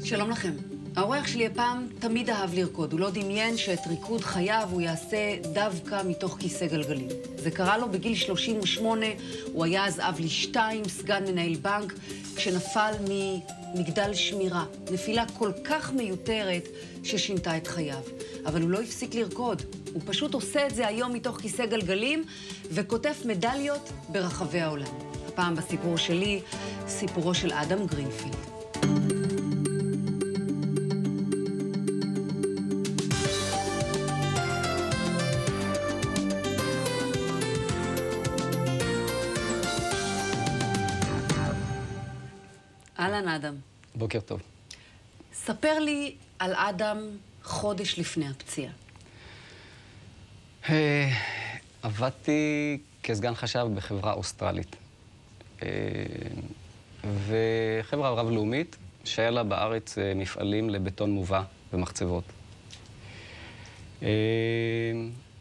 שלום לכם. האורח שלי הפעם תמיד אהב לרקוד. הוא לא דמיין שאת ריקוד חייו הוא יעשה דווקא מתוך כיסא גלגלים. זה קרה לו בגיל 38, הוא היה אז אב לשתיים, סגן מנהל בנק, כשנפל ממגדל שמירה. נפילה כל כך מיותרת ששינתה את חייו. אבל הוא לא הפסיק לרקוד. הוא פשוט עושה את זה היום מתוך כיסא גלגלים וכותב מדליות ברחבי העולם. הפעם בסיפור שלי, סיפורו של אדם גרינפילד. אהלן אדם. בוקר טוב. ספר לי על אדם חודש לפני הפציעה. עבדתי כסגן חשב בחברה אוסטרלית. וחברה רב-לאומית שהיה לה בארץ מפעלים לבטון מובא ומחצבות.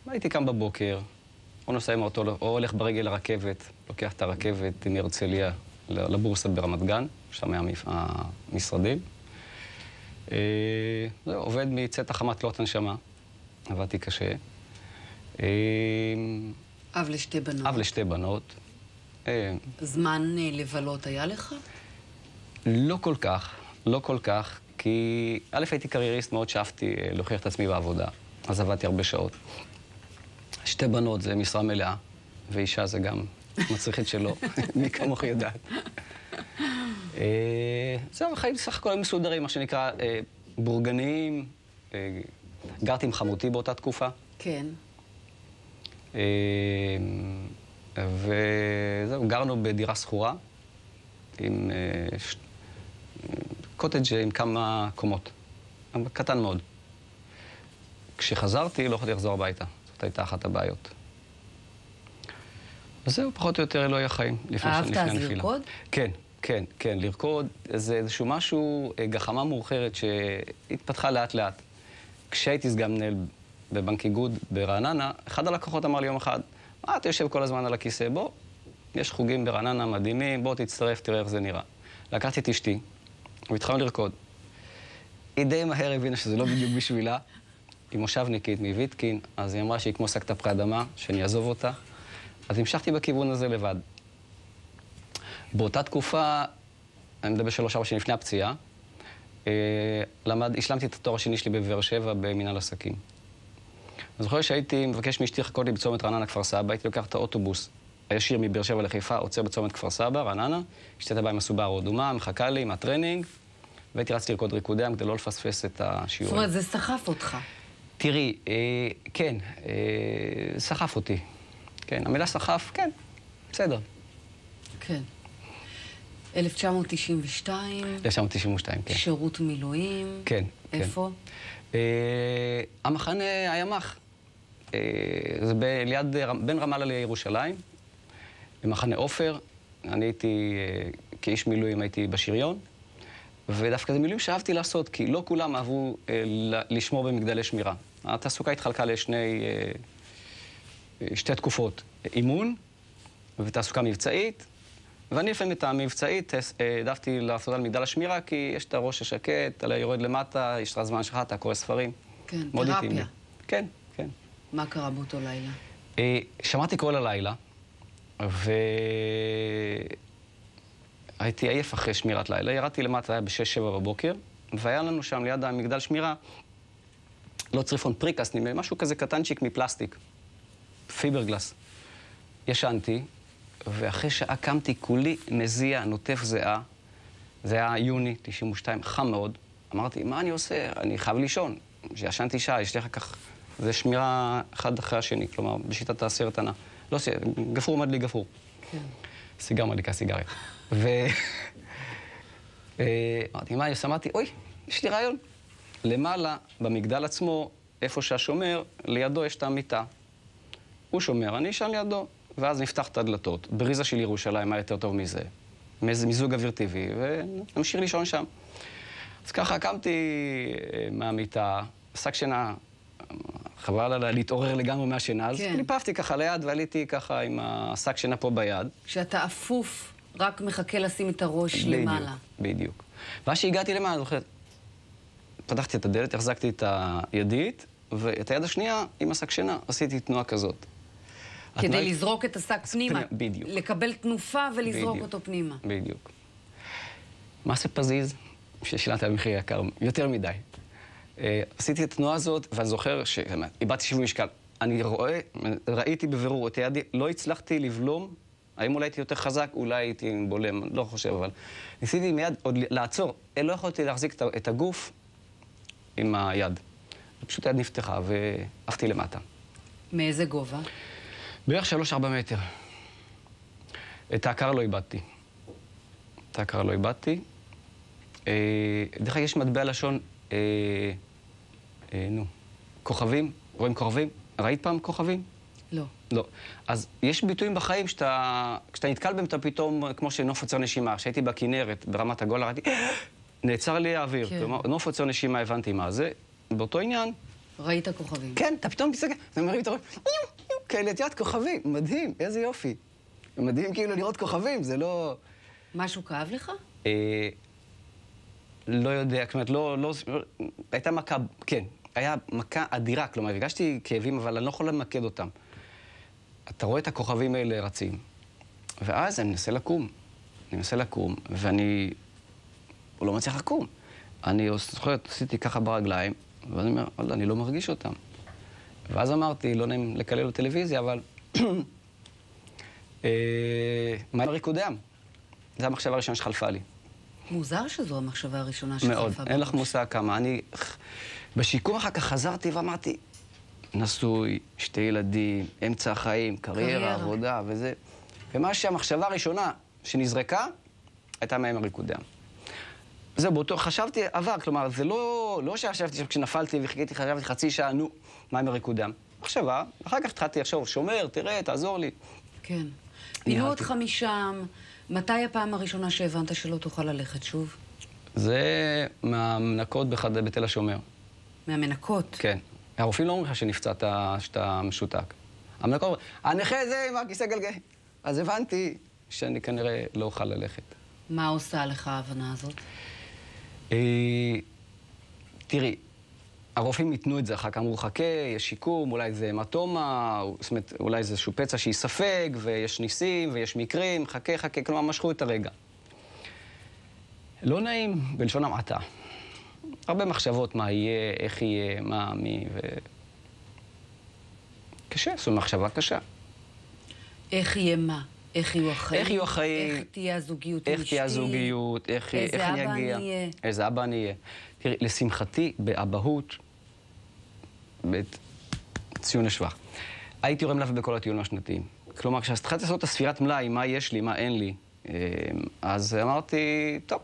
הייתי קם בבוקר, או נוסע עם האוטו, או הולך ברגל לרכבת, לוקח את הרכבת מהרצליה לבורסה ברמת גן, שם היה המשרדים. עובד מצאת המטלות הנשמה, עבדתי קשה. אב לשתי בנות. אב לשתי בנות. זמן לבלות היה לך? לא כל כך, לא כל כך, כי א' הייתי קרייריסט, מאוד שאפתי להוכיח את עצמי בעבודה, אז עבדתי הרבה שעות. שתי בנות זה משרה מלאה, ואישה זה גם מצריכת שלו, מי כמוך יודעת. זהו, החיים סך הכל מסודרים, מה שנקרא בורגניים. גרתי עם חמותי באותה תקופה. כן. וזהו, גרנו בדירה סחורה, עם קוטג' עם כמה קומות. קטן מאוד. כשחזרתי, לא יכולתי לחזור הביתה. זאת הייתה אחת הבעיות. וזהו, פחות או יותר אלוהי החיים. אהבת אז לרקוד? כן, כן, כן. לרקוד זה איזשהו משהו, גחמה מאוחרת שהתפתחה לאט לאט. כשהייתי סגן מנהל בבנק איגוד ברעננה, אחד הלקוחות אמר לי יום אחד, מה, אתה יושב כל הזמן על הכיסא? בוא, יש חוגים ברעננה מדהימים, בוא תצטרף, תראה איך זה נראה. לקחתי את אשתי, והתחלנו לרקוד. היא די מהר הבינה שזה לא בדיוק בשבילה. היא מושבניקית מוויטקין, אז היא אמרה שהיא כמו שק תפוחי אדמה, שאני אעזוב אותה. אז המשכתי בכיוון הזה לבד. באותה תקופה, אני מדבר 3-4 שנים לפני הפציעה, השלמתי את התואר השני שלי בבאר שבע במנהל עסקים. אז זוכר שהייתי מבקש מאשתי לחכות לי בצומת רעננה כפר סבא, הייתי לוקח את האוטובוס הישיר מבאר שבע לחיפה, עוצר בצומת כפר סבא, רעננה, אשתי באה עם הסובארו אדומה, מחכה לי עם הטרנינג, והייתי רציתי לרקוד ריקודי עם כדי לא לפספס את השיעור. זאת אומרת, זה סחף אותך. תראי, כן, סחף אותי. כן, המילה סחף, כן, בסדר. כן. 1992. 1992, כן. שירות מילואים. כן, כן. איפה? המחנה הימ"ח. זה ליד, בין רמאללה לירושלים, במחנה עופר. אני הייתי, כאיש מילואים הייתי בשריון, ודווקא זה מילואים שאהבתי לעשות, כי לא כולם אהבו לשמור במגדלי שמירה. התעסוקה התחלקה שתי תקופות, אימון ותעסוקה מבצעית, ואני לפעמים את המבצעית העדפתי לעשות על מגדל השמירה, כי יש את הראש השקט, אתה יורד למטה, יש את הזמן שלך, אתה קורא ספרים. כן, תרפיה. כן, כן. מה קרה באותו לילה? שמעתי כל הלילה, והייתי עייף אחרי שמירת לילה. ירדתי למטה, היה ב-6-7 בבוקר, והיה לנו שם ליד המגדל שמירה, לא צריפון פריקס, משהו כזה קטנצ'יק מפלסטיק, פיברגלס. ישנתי, ואחרי שעה קמתי כולי מזיע, נוטף זיעה. זה היה יוני 92, חם מאוד. אמרתי, מה אני עושה? אני חייב לישון. כשישנתי שעה, יש לי אחר כך, זה שמירה אחד אחרי השני, כלומר, בשיטת הסרט ענה. לא, גפרור עמד לי גפרור. כן. סיגר מדליקה סיגריה. אמרתי, מה אני עושה? אמרתי, אוי, יש לי רעיון. למעלה, במגדל עצמו, איפה שהשומר, לידו יש את המיטה. הוא שומר, אני אשן לידו. ואז נפתח את הדלתות. בריזה של ירושלים היה יותר טוב מזה. מיזוג אוויר טבעי, ונמשיך לישון שם. אז ככה קמתי מהמיטה, שק שינה, חבל עליי להתעורר לגמרי מהשינה, אז ניפפתי ככה ליד ועליתי ככה עם השק שינה פה ביד. כשאתה אפוף, רק מחכה לשים את הראש למעלה. בדיוק. ואז שהגעתי למעלה, זוכרת, פתחתי את הדלת, החזקתי את הידית, ואת היד השנייה עם השק שינה, עשיתי תנועה כזאת. כדי לזרוק את השק פנימה. בדיוק. לקבל תנופה ולזרוק אותו פנימה. בדיוק. מעשה פזיז, ששילמתי במחיר יקר יותר מדי. עשיתי את התנועה הזאת, ואני זוכר שאיבדתי 70 משקל. ראיתי בבירור את הידי, לא הצלחתי לבלום. האם אולי הייתי יותר חזק? אולי הייתי בולם, לא חושב, אבל ניסיתי מיד עוד לעצור. לא יכולתי להחזיק את הגוף עם היד. פשוט היד נפתחה ועפתי למטה. מאיזה גובה? בערך 3-4 מטר. את ההכרה לא איבדתי. דרך אגב, יש מטבע לשון, כוכבים, רואים כוכבים? ראית פעם כוכבים? לא. לא. אז יש ביטויים בחיים כשאתה נתקל בהם, אתה פתאום, כמו שנוף עוצר נשימה. כשהייתי בכנרת, ברמת הגולן, ראיתי, נעצר לי האוויר. כלומר, נוף עוצר נשימה, הבנתי מה זה. באותו עניין. ראית כוכבים. כן, אתה פתאום מסתכל, אתה מרים את הראש, כאלה, את יודעת, כוכבים, מדהים, איזה יופי. מדהים כאילו לראות כוכבים, זה לא... משהו כאב לך? לא יודע, כלומר, לא... הייתה מכה, כן, היה מכה אדירה, כלומר, הרגשתי כאבים, אבל אני לא יכול למקד אותם. אתה רואה את הכוכבים האלה רצים, ואז אני מנסה לקום, ואני לא מצליח לקום. אני זוכרת, עשיתי ככה ברגליים, ואני אומר, וואלה, אני לא מרגיש אותם. ואז אמרתי, לא נעים לקלל בטלוויזיה, אבל... מה עם ריקודי ים? זו המחשבה הראשונה שחלפה לי. מוזר שזו המחשבה הראשונה שחלפה. מאוד, אין לך מושג כמה. אני בשיקום אחר כך חזרתי ואמרתי, נשוי, 2 ילדים, אמצע החיים, קריירה, עבודה וזה. ומה שהמחשבה הראשונה שנזרקה, הייתה מהם ריקודי ים. זהו, באותו, חשבתי, עבר, כלומר, זה לא שחשבתי כשנפלתי וחיכיתי, חשבתי חצי שעה, מה עם הריקודי ים? מחשבה, אחר כך התחלתי לחשוב, שומר, תראה, תעזור לי. כן. פינו אותך משם, מתי הפעם הראשונה שהבנת שלא תוכל ללכת שוב? זה מהמנקות בתל השומר. מהמנקות? כן. הרופאים לא אומרים לך שנפצעת שאתה משותק. המנקות, הנכה זה עם הכיסא גלגל. אז הבנתי שאני כנראה לא אוכל ללכת. מה עושה לך ההבנה הזאת? תראי, הרופאים ייתנו את זה אחר כך, אמרו, חכה, יש שיקום, אולי זה המטומה, זאת אומרת, אולי זה איזשהו פצע שיספג, ויש ניסים, ויש מקרים, חכה, כלומר, משכו את הרגע. לא נעים, בלשון המעטה. הרבה מחשבות, מה יהיה, איך יהיה, מה, מי, קשה, זו מחשבה קשה. איך יהיה מה? איך יהיו החיים? איך יהיו החיים? איך תהיה הזוגיות עם אשתי? איך תהיה הזוגיות? איך אני אגיע? איזה אבא אני אהיה? איזה אבא אני אהיה? תראי, לשמחתי, באבהות, ציון לשבח. הייתי יורם לב בכל הטיולים השנתיים. כלומר, כשהתחלתי לעשות את הספירת מלאי, מה יש לי, מה אין לי, אז אמרתי, טוב,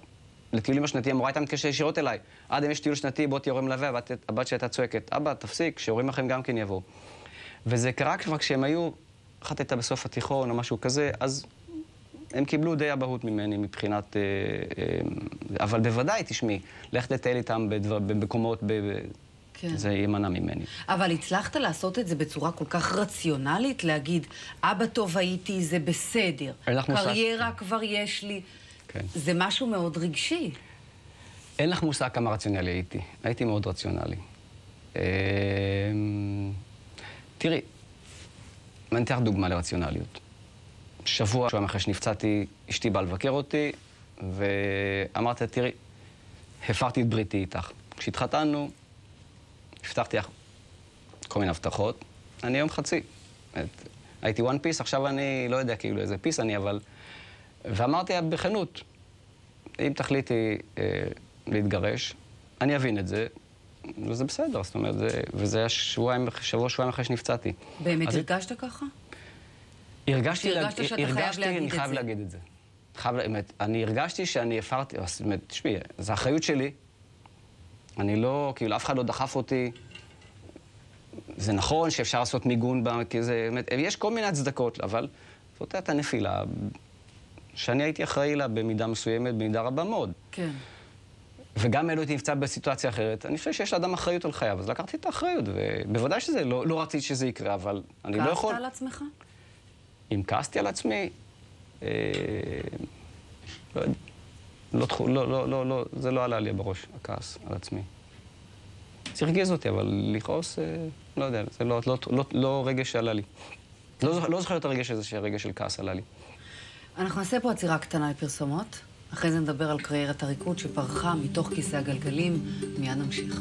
לטיולים השנתיים, המורה הייתה מתקשרת ישירות אליי. עד אם יש טיול שנתי, בוא תהיה יורם לב, הבת שהייתה צועקת, אבא, תפסיק, שהורים לכם גם כן יבואו. וזה קרה כבר כשהם היו, אחת הייתה בסוף התיכון או משהו כזה, אז הם קיבלו די אבהות ממני מבחינת... אבל בוודאי, תשמעי, לך לטייל איתם במקומות, כן. זה יימנע ממני. אבל הצלחת לעשות את זה בצורה כל כך רציונלית, להגיד, אבא טוב הייתי, זה בסדר. קריירה כבר יש לי. כן. זה משהו מאוד רגשי. אין לך מושג כמה רציונלי הייתי. הייתי מאוד רציונלי. תראי, אני אתן לך דוגמה לרציונליות. שבוע אחרי שנפצעתי, אשתי באה לבקר אותי, ואמרתי, תראי, הפרתי את בריתי איתך. כשהתחתנו, הבטחתי לך כל מיני הבטחות. אני יום חצי. הייתי one piece, עכשיו אני לא יודע כאילו איזה piece אני, אבל... ואמרתי בכנות, אם תחליטי להתגרש, אני אבין את זה, וזה בסדר, זאת אומרת, וזה היה שבועיים אחרי שנפצעתי. באמת הרגשת ככה? הרגשתי, אני חייב להגיד את זה. אני הרגשתי שאני הפרתי, זאת אומרת, תשמעי, זו האחריות שלי. אני לא, כאילו, אף אחד לא דחף אותי. זה נכון שאפשר לעשות מיגון, יש כל מיני הצדקות, אבל זאת הייתה נפילה, שאני הייתי אחראי לה במידה מסוימת, במידה רבה מאוד. כן. וגם אלו הייתי נפצע בסיטואציה אחרת. אני חושב שיש לאדם אחריות על חייו, אז לקחתי את האחריות, ובוודאי שזה, לא רציתי שזה יקרה, אבל אני לא יכול... כעסת על עצמך? אם כעסתי על עצמי, זה לא עלה לי בראש, הכעס על עצמי. זה הרגיז אותי, אבל לכעוס, לא יודע, זה לא רגש שעלה לי. לא זוכר את הרגש הזה שהרגש של כעס עלה לי. אנחנו נעשה פה עצירה קטנה לפרסומות. אחרי זה נדבר על קריירת הריקוד שפרחה מתוך כיסא הגלגלים. מיד נמשיך.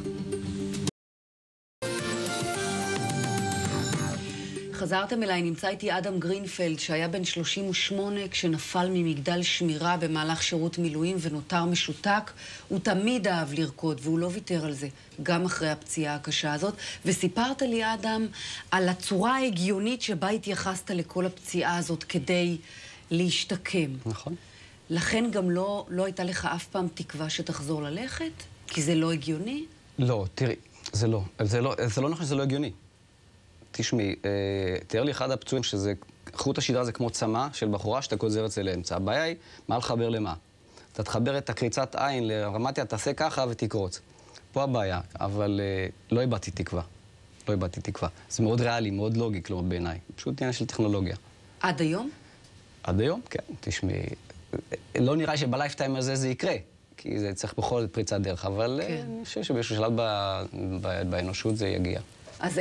חזרתם אליי, נמצא איתי אדם גרינפלד, שהיה בן 38 כשנפל ממגדל שמירה במהלך שירות מילואים ונותר משותק. הוא תמיד אהב לרקוד, והוא לא ויתר על זה, גם אחרי הפציעה הקשה הזאת. וסיפרת לי, אדם, על הצורה ההגיונית שבה התייחסת לכל הפציעה הזאת כדי להשתקם. נכון. לכן גם לא הייתה לך אף פעם תקווה שתחזור ללכת? כי זה לא הגיוני? לא, תראי, זה לא נכון שזה לא הגיוני. תשמעי, תאר לי אחד הפצועים שזה, חוט השדרה זה כמו צמא של בחורה שאתה גוזר אצל האמצע. הבעיה היא, מה לחבר למה? אתה תחבר את הקריצת עין לרמטיה, תעשה ככה ותקרוץ. פה הבעיה, אבל לא איבדתי תקווה. לא איבדתי תקווה. זה מאוד ריאלי, מאוד לוגי, כלומר בעיניי. פשוט עניין של טכנולוגיה. עד היום? עד היום, כן. תשמעי, לא נראה שבלייפטיים הזה זה יקרה, כי זה צריך בכל זאת פריצת דרך, אבל אני חושב שבאיזשהו שלב באנושות זה יגיע. אז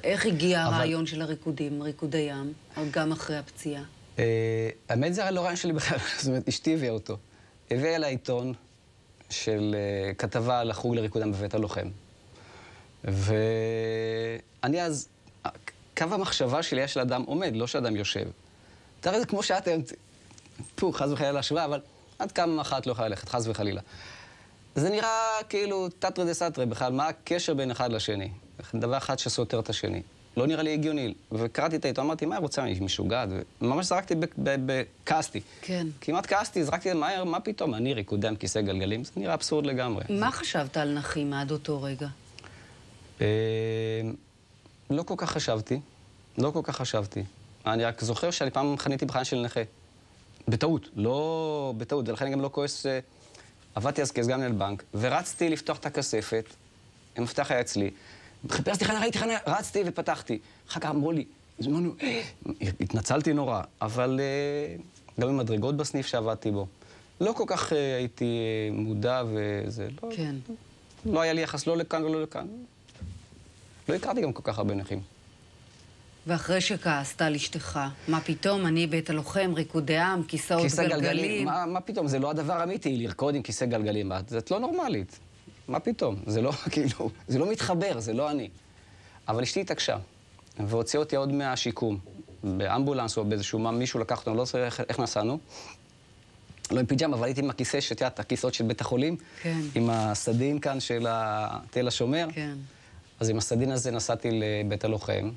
איך הגיע הרעיון של הריקודים, ריקודי ים, גם אחרי הפציעה? האמת זה הרי לא רעיון שלי בכלל, זאת אומרת, אשתי הביאה אותו. הביאה אל העיתון של כתבה על החוג לריקוד ים בבית הלוחם. ואני אז, קו המחשבה שלי היה של אדם עומד, לא שאדם יושב. תראה, זה כמו שאת היום, חס וחלילה להשוואה, אבל עד כמה אחת לא יכולה ללכת, חס וחלילה. זה נראה כאילו תטרי דה סטרי, בכלל, מה הקשר בין אחד לשני? דבר אחד שסותר את השני. לא נראה לי הגיוני. וקראתי את העיתון, אמרתי, מה היא רוצה? היא משוגעת. וממש זרקתי כעסתי. כן. כמעט כעסתי, זרקתי, מה פתאום? אני ריקוד עם כיסא גלגלים, זה נראה אבסורד לגמרי. מה חשבת על נכים עד אותו רגע? לא כל כך חשבתי. לא כל כך חשבתי. אני רק זוכר שאני פעם חניתי בחיים של נכה. בטעות. לא בטעות, ולכן אני גם לא כועס. עבדתי אז כסגן מנהל בנק, ורצתי לפתוח את הכספת, המפתח היה אצלי, חיפשתי חניה, ראיתי חניה, רצתי ופתחתי. אחר כך אמרו לי, התנצלתי נורא, אבל גם עם מדרגות בסניף שעבדתי בו. לא כל כך הייתי מודע וזה, כן. לא היה לי יחס לא לכאן ולא לכאן. לא הכרתי גם כל כך הרבה נכים. ואחרי שכעסת על אשתך, מה פתאום? אני בית הלוחם, ריקודי עם, כיסאות גלגלים. מה פתאום? זה לא הדבר אמיתי, לרקוד עם כיסא גלגלים. זאת לא נורמלית. מה פתאום? זה לא, כאילו, זה לא מתחבר, זה לא אני. אבל אשתי התעקשה, והוציאה אותי עוד מהשיקום, באמבולנס או באיזשהו מישהו לקח אותנו, לא זוכר איך נסענו. לא עם פיג'מה, אבל הייתי עם הכיסא, שתיאת הכיסאות של בית החולים, כן. עם הסדין כאן של תל השומר. כן. אז עם הסדין הזה נסעתי לבית הלוחם,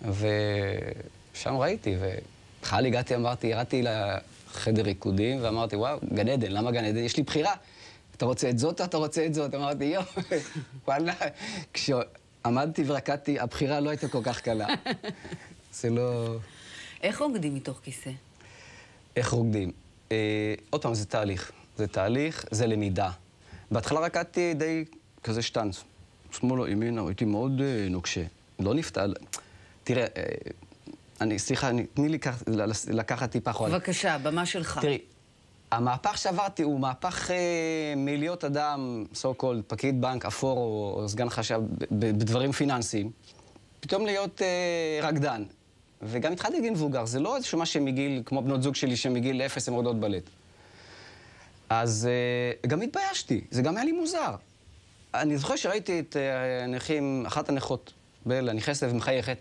ושם ראיתי, ובכלל הגעתי, ירדתי לחדר ריקודים, ואמרתי, וואו, גן עדן, למה גן עדן? יש לי בחירה. אתה רוצה את זאת או אתה רוצה את זאת? אמרתי, יו, וואלה, כשעמדתי ורקדתי, הבחירה לא הייתה כל כך קלה. זה לא... איך רוקדים מתוך כיסא? איך רוקדים? עוד פעם, זה תהליך. זה תהליך, זה למידה. בהתחלה רקדתי די כזה שטנץ. שמאלה, ימינה, הייתי מאוד נוקשה. לא נפתל. תראה, סליחה, תני לי לקחת טיפה אחורה. בבקשה, במה שלך. תראי, המהפך שעברתי הוא מהפך מלהיות אדם, so called, פקיד בנק, אפור או סגן חשב בדברים פיננסיים, פתאום להיות רקדן. וגם התחלתי בגיל מבוגר, זה לא איזשהו מה שמגיל, כמו בנות זוג שלי שמגיל 0 הם רוקדות בלט. אז גם התביישתי, זה גם היה לי מוזר. אני זוכר שראיתי את הנכים, אחת הנכות, בלה, נכנסת ומחייכת,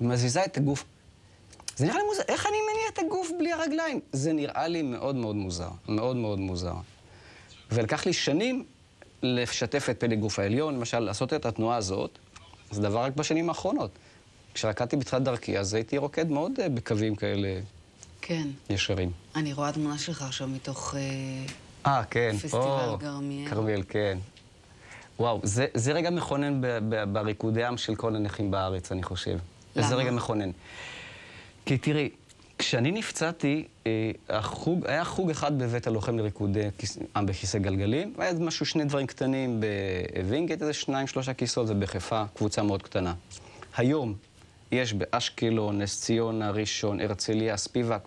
ומזיזה את הגוף. זה נראה לי מוזר. איך אני מניע את הגוף בלי הרגליים? זה נראה לי מאוד מאוד מוזר. מאוד מאוד מוזר. ולקח לי שנים לשתף את פלג גוף העליון, למשל, לעשות את התנועה הזאת. זה דבר רק בשנים האחרונות. כשרקדתי בתחילת דרכי, אז הייתי רוקד מאוד בקווים כאלה כן. ישרים. אני רואה תמונה שלך עכשיו מתוך כן. פסטיבל כרמיאל. כרמיאל, כן. וואו, זה רגע מכונן בריקודי עם של כל הנכים בארץ, אני חושב. למה? זה רגע מכונן. כי תראי, כשאני נפצעתי, היה חוג אחד בבית הלוחם לריקודי עם בכיסא גלגלים, והיה משהו, שני דברים קטנים בווינגייט, איזה 2-3 כיסאות, ובחיפה קבוצה מאוד קטנה. היום יש באשקלון, נס ציונה, ראשון, הרצליה, ספיבק,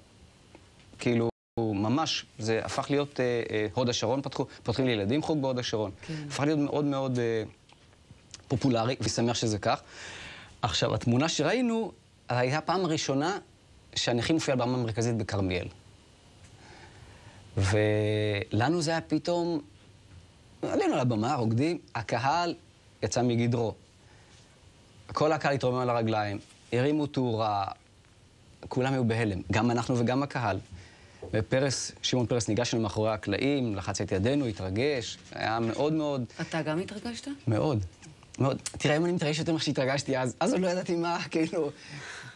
כאילו ממש, זה הפך להיות הוד השרון, פותחים לילדים חוג בהוד השרון. כן. הפך להיות מאוד מאוד פופולרי, ושמח שזה כך. עכשיו, התמונה שראינו, הייתה הפעם הראשונה שהנכים מופיע על במה המרכזית בכרמיאל. ולנו זה היה פתאום, עלינו על הבמה, רוקדים, הקהל יצא מגדרו. כל הקהל התרומם על הרגליים, הרימו תאורה, כולם היו בהלם, גם אנחנו וגם הקהל. ופרס, שמעון פרס ניגש לנו מאחורי הקלעים, לחץ את ידינו, התרגש, היה מאוד מאוד... אתה גם התרגשת? מאוד, מאוד. תראה, אם אני מתרגש יותר ממה שהתרגשתי אז עוד לא ידעתי מה, כאילו,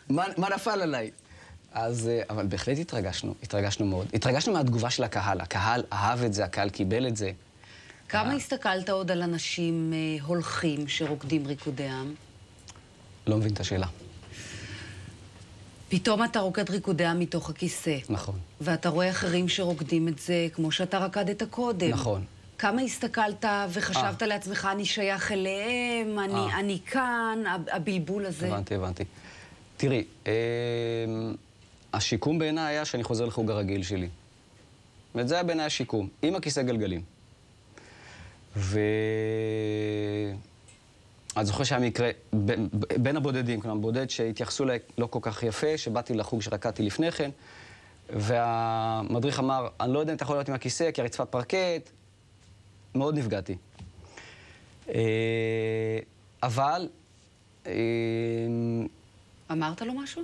מה נפל עליי. אז, אבל בהחלט התרגשנו מאוד. התרגשנו מהתגובה של הקהל. הקהל אהב את זה, הקהל קיבל את זה. כמה הסתכלת עוד על אנשים הולכים שרוקדים ריקודי עם? לא מבין את השאלה. פתאום אתה רוקד ריקודי עם מתוך הכיסא. נכון. ואתה רואה אחרים שרוקדים את זה כמו שאתה רקדת קודם. נכון. כמה הסתכלת וחשבת לעצמך, אני שייך אליהם, אני כאן, הבלבול הזה? הבנתי. תראי, השיקום בעיניי היה שאני חוזר לחוג הרגיל שלי. וזה היה בעיניי השיקום, עם הכיסא גלגלים. אני זוכר שהיה מקרה בין הבודדים, כלומר, בודד שהתייחסו אליי לא כל כך יפה, שבאתי לחוג שרקדתי לפני כן, והמדריך אמר, אני לא יודע אם אתה יכול להיות עם הכיסא, כי הרצפת פרקט, מאוד נפגעתי. אבל... אמרת לו משהו?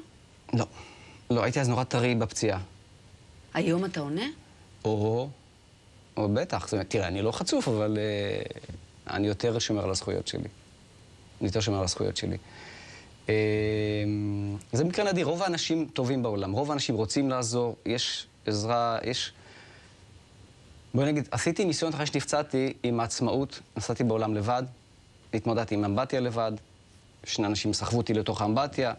לא, הייתי אז נורא טרי בפציעה. היום אתה עונה? או בטח. זאת אומרת, תראה, אני לא חצוף, אבל אני יותר שומר על הזכויות שלי. זה מקרה נדיר. רוב האנשים טובים בעולם, רוב האנשים רוצים לעזור, יש עזרה, יש... בואי נגיד, עשיתי ניסיון אחרי שנפצעתי עם העצמאות, נסעתי בעולם לבד, התמודדתי עם אמבטיה לבד, שני אנשים סחבו אותי לתוך האמבטיה,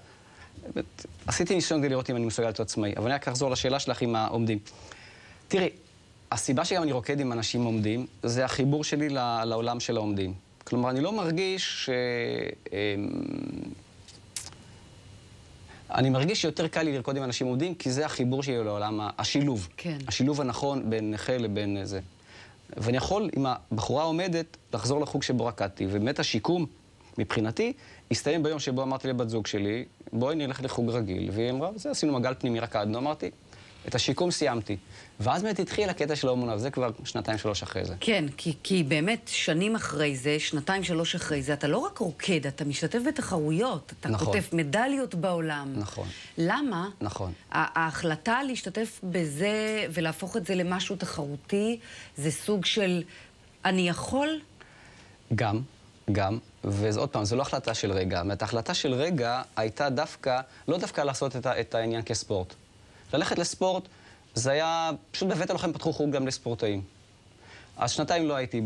עשיתי ניסיון כדי לראות אם אני מסוגל להיות עצמאי, אבל אני רק אחזור לשאלה שלך עם העומדים. תראי, הסיבה שגם אני רוקד עם אנשים עומדים, זה החיבור שלי לעולם של העומדים. כלומר, אני לא מרגיש אני מרגיש שיותר קל לי לרקוד עם אנשים עומדים, כי זה החיבור שלי לעולם, השילוב. כן. השילוב הנכון בין נכה לבין זה. ואני יכול, עם הבחורה העומדת, לחזור לחוג שבו רקדתי, ובאמת השיקום, מבחינתי, הסתיים ביום שבו אמרתי לבת זוג שלי, בואי נלך לחוג רגיל, והיא אמרה, זה עשינו מגל פנימי רקדנו, אמרתי, את השיקום סיימתי. ואז באמת התחיל הקטע של האומונה, וזה כבר 2-3 אחרי זה. כן, כי באמת שנים אחרי זה, 2-3 אחרי זה, אתה לא רק רוקד, אתה משתתף בתחרויות, אתה כותב מדליות בעולם. נכון. למה? נכון. ההחלטה להשתתף בזה ולהפוך את זה למשהו תחרותי, זה סוג של אני יכול? גם, ועוד פעם, זו לא החלטה של רגע. ההחלטה של רגע הייתה דווקא, לא דווקא לעשות את העניין כספורט. ללכת לספורט, זה היה, פשוט בבית הלוחם פתחו חוג גם לספורטאים. אז 2 לא הייתי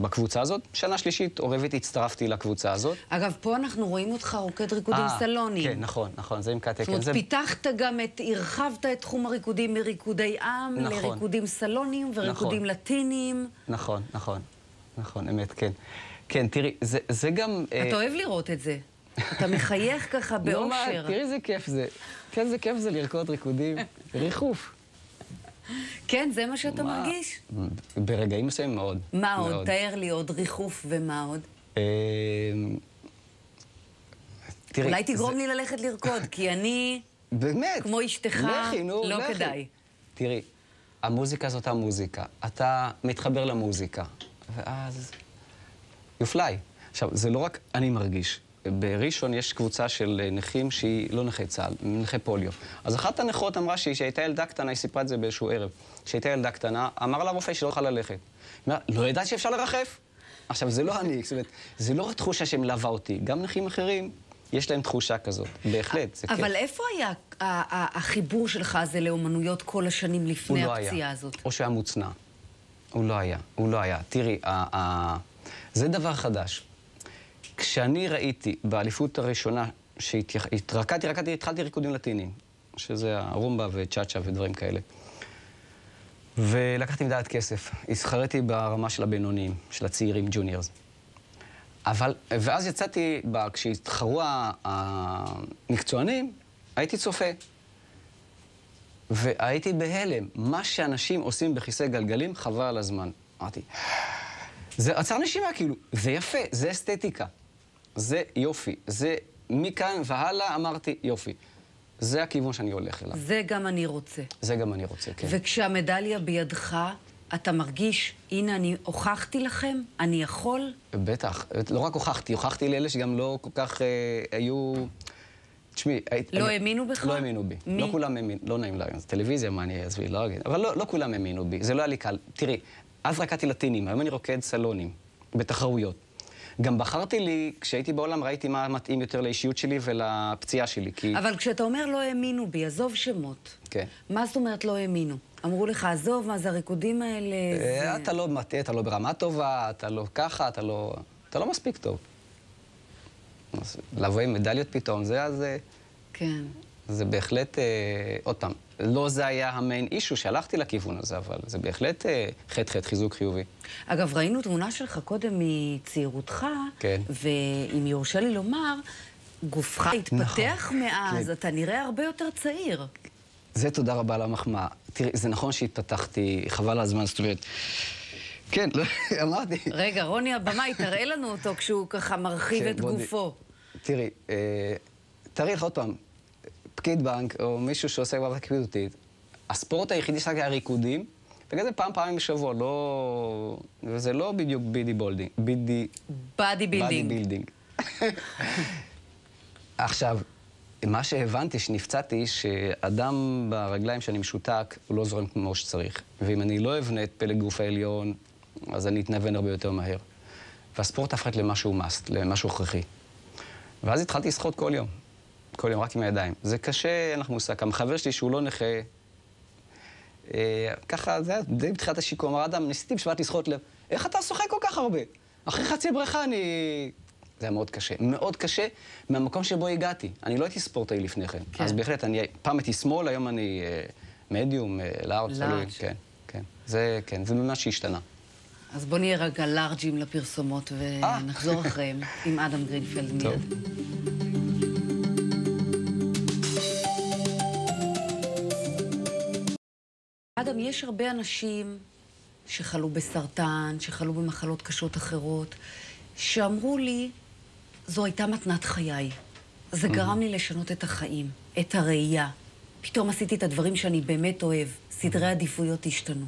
בקבוצה הזאת. שנה שלישית, או רביעית, הצטרפתי לקבוצה הזאת. אגב, פה אנחנו רואים אותך רוקד ריקודים סלוניים. כן, נכון, זה עם קאטה. זאת אומרת, פיתחת גם הרחבת את תחום הריקודים מריקודי עם, לריקודים סלוניים וריקודים לטיניים. נכון, אמת, כן. כן, תראי, זה גם... אתה אוהב לראות את זה. אתה מחייך ככה באושר. תראי איזה כיף זה. כן, איזה כיף זה לרקוד ריקודים. ריחוף. כן, זה מה שאתה מרגיש? ברגעים מסוימים מאוד. מה עוד? תאר לי עוד ריחוף ומה עוד? אולי תגרום לי ללכת לרקוד, כי אני... באמת? כמו אשתך, לא כדאי. תראי, המוזיקה זאת המוזיקה. אתה מתחבר למוזיקה. ואז... יופלי. עכשיו, זה לא רק אני מרגיש. בראשון יש קבוצה של נכים שהיא לא נכי צה"ל, נכי פוליו. אז אחת הנכות אמרה שהייתה ילדה קטנה, היא סיפרה את זה באיזשהו ערב, שהייתה ילדה קטנה, אמר לה רופא שלא יכולה ללכת. היא אמרה, לא ידעת שאפשר לרחף? עכשיו, זה לא אני, זאת אומרת, זה לא רק תחושה שמלווה אותי, גם נכים אחרים, יש להם תחושה כזאת, בהחלט, זה כיף. אבל איפה היה החיבור שלך הזה לאומנויות כל השנים לפני הפציעה הזאת? או שהיה מוצנע. הוא לא היה. תראי, זה דבר חדש. כשאני ראיתי באליפות הראשונה שהתרקדתי, התחלתי ריקודים לטיניים, שזה הרומבה וצ'אצ'ה ודברים כאלה. ולקחתי מדעת כסף. הסחרתי ברמה של הבינוניים, של הצעירים, ג'וניורס. ואז יצאתי, כשהתחרו המקצוענים, הייתי צופה. והייתי בהלם. מה שאנשים עושים בכיסא גלגלים, חבל על הזמן. אמרתי, זה עצר נשימה, כאילו, זה יפה, זה אסתטיקה. זה יופי. זה מכאן והלאה אמרתי, יופי. זה הכיוון שאני הולך אליו. זה גם אני רוצה. זה גם אני רוצה, כן. וכשהמדליה בידך, אתה מרגיש, הנה, אני הוכחתי לכם, אני יכול? בטח. לא רק הוכחתי לאלה שגם לא כל כך היו... תשמעי... לא האמינו בך? לא האמינו בי. מי? לא כולם האמינו, לא נעים להגיד, זה טלוויזיה, מה אני אעזבי, לא אגיד. אבל לא כולם האמינו בי, זה לא היה לי קל. תראי, אז רקדתי לטינים, היום אני רוקד סלונים, בתחרויות. גם בחרתי לי, כשהייתי בעולם, ראיתי מה מתאים יותר לאישיות שלי ולפציעה שלי, כי... אבל כשאתה אומר לא האמינו בי, עזוב שמות. כן. מה זאת אומרת לא האמינו? אמרו לך, עזוב, מה זה הריקודים האלה? אתה לא מטעה, אתה לא ברמה טובה, אתה לא ככה, אתה לא מספיק טוב. לבוא עם מדליות פתאום, כן. זה בהחלט, עוד פעם, לא זה היה המיין אישו שהלכתי לכיוון הזה, אבל זה בהחלט חטא, חיזוק חיובי. אגב, ראינו תמונה שלך קודם מצעירותך, כן. ואם יורשה לי לומר, גופך התפתח מאז, כן. אתה נראה הרבה יותר צעיר. זה תודה רבה על המחמאה. תראי, זה נכון שהתפתחתי, חבל על הזמן, זאת אומרת... כן, לא, אמרתי. רגע, רוני הבמאי, תראה לנו אותו כשהוא ככה מרחיב את גופו. תראי, תראי לך עוד פעם, פקיד בנק או מישהו שעושה כבר פקידותית, הספורט היחידי שלך היה ריקודים, וכזה פעמים בשבוע, לא... וזה לא בדיוק בידי בולדינג, באדי בילדינג. עכשיו, מה שהבנתי, שנפצעתי, שאדם ברגליים שאני משותק, הוא לא זורם כמו שצריך. ואם אני לא אבנה את פלג גוף העליון, אז אני אתנוון הרבה יותר מהר. והספורט הפך למשהו מאסט, למשהו הכרחי. ואז התחלתי לשחות כל יום. כל יום, רק עם הידיים. זה קשה, אין לך מושג. המחבר שלי שהוא לא נכה, ככה, זה היה די בתחילת השיקום. אמר, אדם, ניסיתי בשביל לשחות לב. איך אתה שוחק כל כך הרבה? אחרי חצי בריכה אני... זה היה מאוד קשה. מאוד קשה מהמקום שבו הגעתי. אני לא הייתי ספורטאי לפני כן. אז בהחלט, פעם הייתי שמאל, היום אני מדיום, לארג'. כן, כן. זה, כן, זה ממש שהשתנה. אז בוא נהיה רגע לארג'ים לפרסומות ונחזור אחריהם עם אדם גרינפלד מיד. אדם, יש הרבה אנשים שחלו בסרטן, שחלו במחלות קשות אחרות, שאמרו לי, זו הייתה מתנת חיי. זה גרם לי לשנות את החיים, את הראייה. פתאום עשיתי את הדברים שאני באמת אוהב. סדרי עדיפויות השתנו.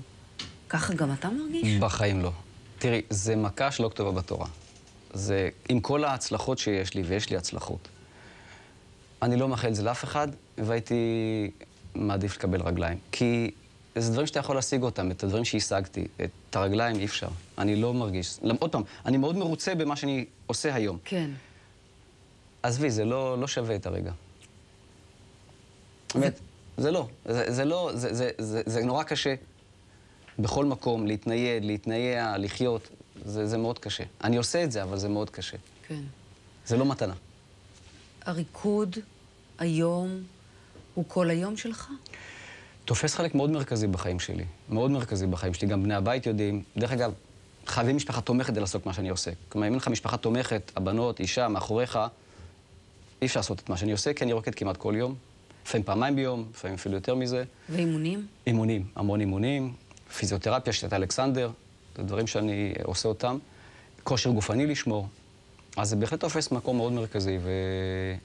ככה גם אתה מרגיש? בחיים לא. תראי, זה מכה שלא כתובה בתורה. זה, עם כל ההצלחות שיש לי, ויש לי הצלחות, אני לא מאחל את זה לאף אחד, והייתי מעדיף לקבל רגליים. כי זה דברים שאתה יכול להשיג אותם, את הדברים שהשגתי. את הרגליים אי אפשר. אני לא מרגיש. עוד פעם, אני מאוד מרוצה במה שאני עושה היום. כן. עזבי, זה לא שווה את הרגע. באמת, זה לא. זה נורא קשה. בכל מקום, להתנייד, להתנייע, לחיות, זה מאוד קשה. אני עושה את זה, אבל זה מאוד קשה. כן. זה לא מתנה. הריקוד היום הוא כל היום שלך? תופס חלק מאוד מרכזי בחיים שלי. מאוד מרכזי בחיים שלי. גם בני הבית יודעים. דרך אגב, חייבים משפחה תומכת כדי לעשות מה שאני עושה. כלומר, אם אין לך משפחה תומכת, הבנות, אישה, מאחוריך, אי אפשר לעשות את מה שאני עושה, כי אני רוקד כמעט כל יום. לפעמים פעמיים ביום, לפעמים אפילו יותר מזה. ואימונים? אימונים, המון אימונים. פיזיותרפיה, שיטת אלכסנדר, זה דברים שאני עושה אותם. כושר גופני לשמור. אז זה בהחלט תופס מקום מאוד מרכזי,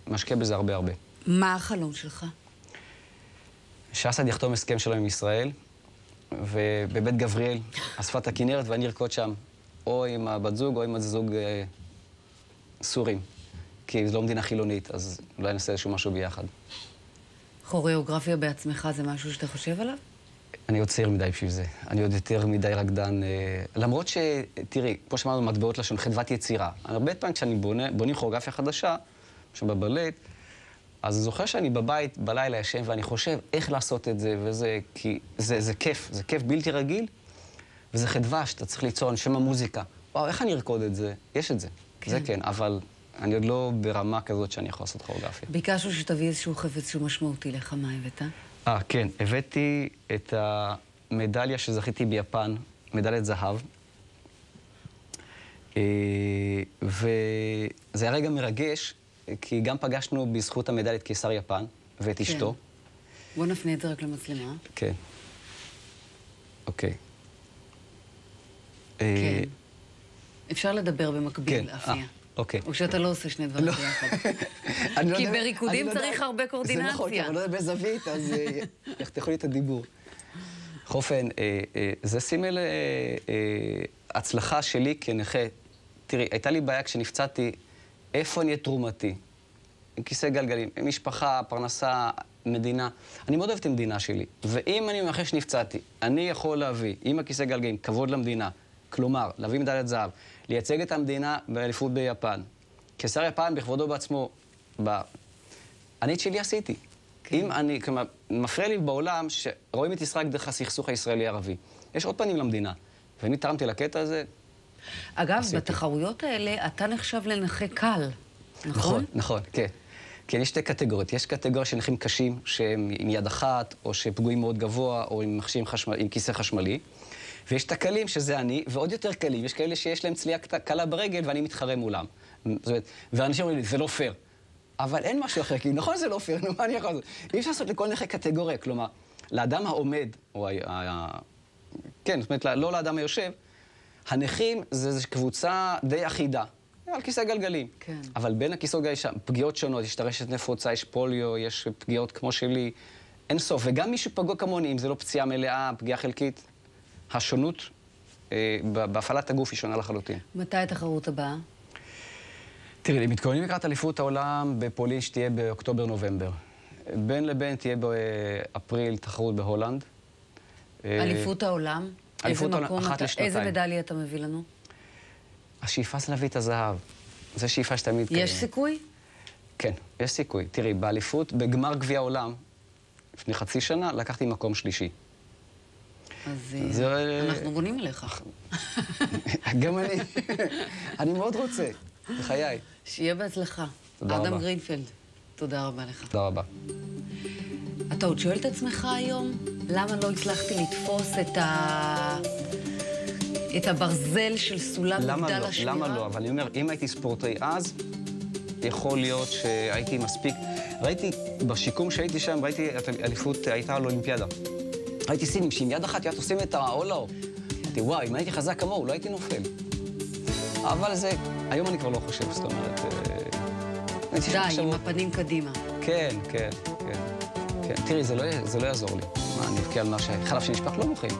ומשקיע בזה הרבה. מה החלום שלך? שאסד יחתום הסכם שלו עם ישראל, ובבית גבריאל, אספת הכנרת, ואני ארקוד שם, או עם הבת זוג, או עם הזוג סורים. כי זו לא מדינה חילונית, אז אולי נעשה איזשהו משהו ביחד. כוריאוגרפיה בעצמך זה משהו שאתה חושב עליו? אני עוד צעיר מדי בשביל זה. אני עוד יותר מדי רקדן. למרות תראי, כמו שאמרנו, מטבעות לשון, חדוות יצירה. הרבה פעמים כשאני בונים כוריאוגרפיה חדשה, שם בבלט, אז אני זוכר שאני בבית, בלילה ישן, ואני חושב איך לעשות את זה, וזה, כי זה כיף, זה כיף בלתי רגיל, וזה חדווה שאתה צריך ליצור אנשם המוזיקה. וואו, איך אני ארקוד את זה? יש את זה. כן. זה כן, אבל אני עוד לא ברמה כזאת שאני יכול לעשות כוריאוגרפיה. ביקשנו שתביא איזשהו חפץ שהוא משמעותי לך, מה הבאת? כן. הבאתי את המדליה שזכיתי ביפן, מדליית זהב. וזה היה רגע מרגש, כי גם פגשנו בזכות המדליית קיסר יפן ואת אשתו. בוא נפנה את זה רק למצלמה. כן. אוקיי. כן. אפשר לדבר במקביל, כן, אפיה. אוקיי. או שאתה לא עושה שני דברים ביחד. כי בריקודים צריך הרבה קורדינציה. זה נכון, כי אני לא יודע בזווית, אז יחתכו לי את הדיבור. בכל אופן, זה סימל הצלחה שלי כנכה. תראי, הייתה לי בעיה כשנפצעתי, איפה אני את תרומתי? עם כיסא גלגלים, עם משפחה, פרנסה, מדינה. אני מאוד אוהב את המדינה שלי. ואם אני מאחר שנפצעתי, אני יכול להביא, עם הכיסא גלגלים, כבוד למדינה. כלומר, להביא מדליית זהב, לייצג את המדינה באליפות ביפן. כשר יפן בכבודו בעצמו, אני את שלי עשיתי. אם אני, כלומר, מפריע לי בעולם שרואים את ישראל דרך הסכסוך הישראלי-ערבי. יש עוד פנים למדינה, ואני תרמתי לקטע הזה. אגב, בתחרויות האלה אתה נחשב לנכה קל, נכון? נכון, נכון, כן. כן, יש שתי קטגוריות. יש קטגוריה של נכים קשים, שהם עם יד אחת, או שפגועים מאוד גבוה, או עם כיסא חשמלי. ויש את הקלים, שזה אני, ועוד יותר קלים. יש כאלה שיש להם צליעה קלה ברגל, ואני מתחרה מולם. זאת אומרת, ואנשים אומרים לי, זה לא פייר. אבל אין משהו אחר, כי נכון זה לא פייר, נו, מה אני יכול לעשות? אי אפשר לעשות לכל נכה קטגוריה, כלומר, לאדם העומד, או כן, זאת אומרת, לא לאדם היושב, הנכים זה קבוצה די אחידה, על כיסא גלגלים. כן. אבל בין הכיסאות יש פגיעות שונות, יש טרשת נפוצה, יש פוליו, יש פגיעות כמו שלי, אין סוף. וגם מישהו פגוע כמוני, אם זה לא פציעה מלאה, פגיעה חלקית, השונות בהפעלת הגוף היא שונה לחלוטין. מתי התחרות הבאה? תראי, מתכוננים לקראת אליפות העולם בפולין שתהיה באוקטובר-נובמבר. בין לבין תהיה באפריל תחרות בהולנד. אליפות העולם? אליפות העולם, אחת לשנתיים. איזה מדליה אתה מביא לנו? השאיפה זה להביא את הזהב. זו שאיפה שתמיד... יש סיכוי? כן, יש סיכוי. תראי, באליפות, בגמר גביע העולם, לפני חצי שנה, לקחתי מקום שלישי. אז אנחנו בונים עליך. גם אני. אני מאוד רוצה, בחיי. שיהיה בהצלחה. תודה רבה. אדם גרינפלד, תודה רבה לך. תודה רבה. אתה עוד שואל את עצמך היום, למה לא הצלחתי לתפוס את הברזל של סולם מגדל השמירה? למה לא? אבל אני אומר, אם הייתי ספורטאי אז, יכול להיות שהייתי מספיק... ראיתי, בשיקום שהייתי שם, ראיתי, אליפות הייתה על אולימפיאדה. ראיתי סינים שעם יד אחת יד עושים את האולו. אמרתי, וואי, אם הייתי חזק כמוהו, לא הייתי נופל. אבל זה, היום אני כבר לא חושב, זאת אומרת... די, עם הפנים קדימה. כן, כן, כן. תראי, זה לא יעזור לי. מה, אני אבכה על מה שחלב שנשפך לא מוכרים.